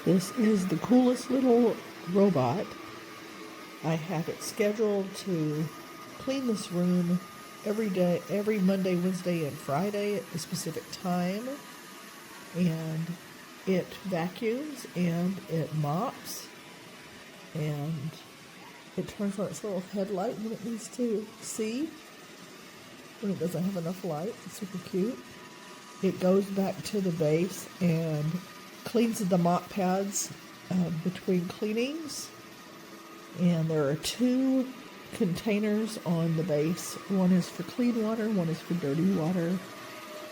This is the coolest little robot. I have it scheduled to clean this room every day, every Monday, Wednesday, and Friday at a specific time. And it vacuums and it mops and it turns on its little headlight when it needs to see, when it doesn't have enough light. It's super cute. It goes back to the base and cleans the mop pads between cleanings. And there are two containers on the base. One is for clean water, one is for dirty water.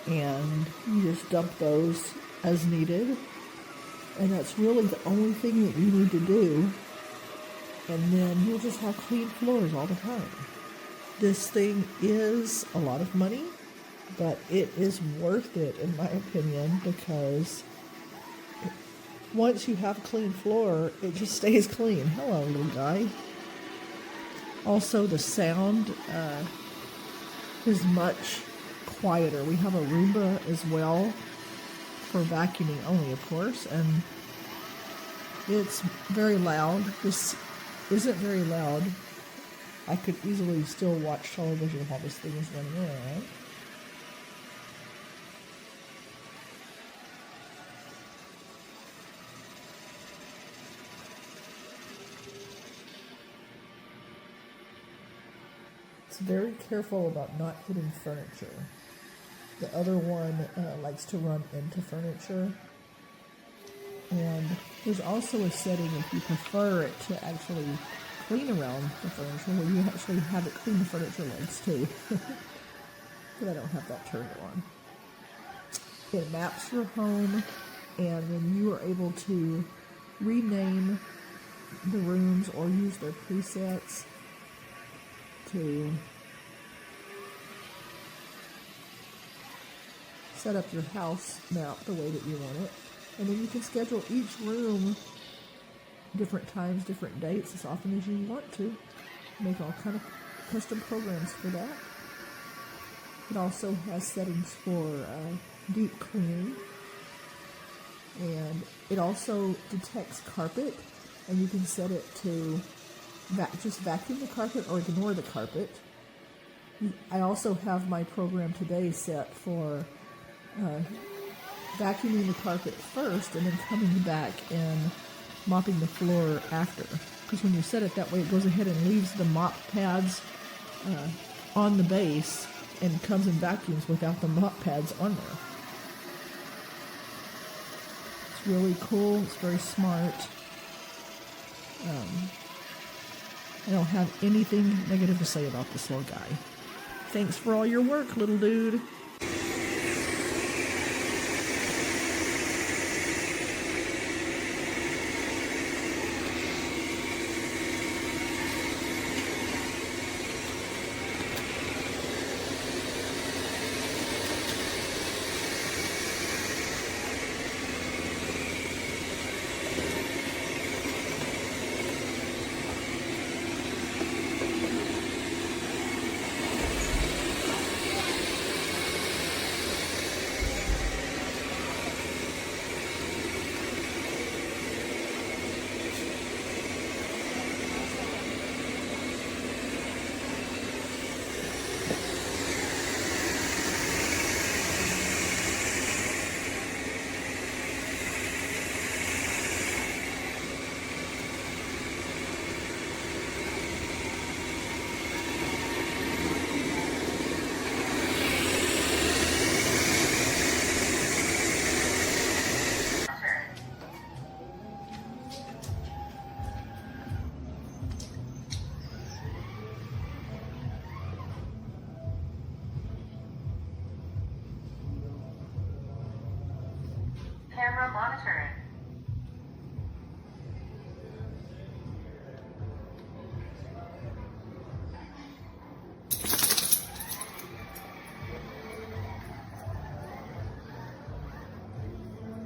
And you just dump those as needed. And that's really the only thing that you need to do. And then you'll just have clean floors all the time. This thing is a lot of money, but it is worth it in my opinion, because once you have a clean floor, it just stays clean. Hello, little guy. Also, the sound is much quieter. We have a Roomba as well, for vacuuming only, of course, and it's very loud. This isn't very loud. I could easily still watch television while this thing is running around. It's very careful about not hitting furniture. The other one likes to run into furniture. And there's also a setting, if you prefer it to actually clean around the furniture, where you actually have it clean the furniture legs too. But I don't have that turned on. It maps your home, and then you are able to rename the rooms or use their presets to set up your house map the way that you want it. And then you can schedule each room different times, different dates, as often as you want to. Make all kind of custom programs for that. It also has settings for deep cleaning. And it also detects carpet, and you can set it to just vacuum the carpet or ignore the carpet. I also have my program today set for vacuuming the carpet first and then coming back and mopping the floor after. Because when you set it that way, it goes ahead and leaves the mop pads on the base and comes and vacuums without the mop pads on there. It's really cool. It's very smart. I don't have anything negative to say about this little guy. Thanks for all your work, little dude. Camera monitoring.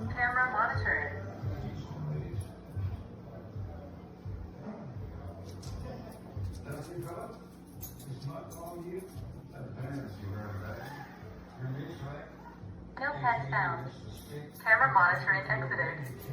Camera monitoring. No pets found. Camera monitoring exited.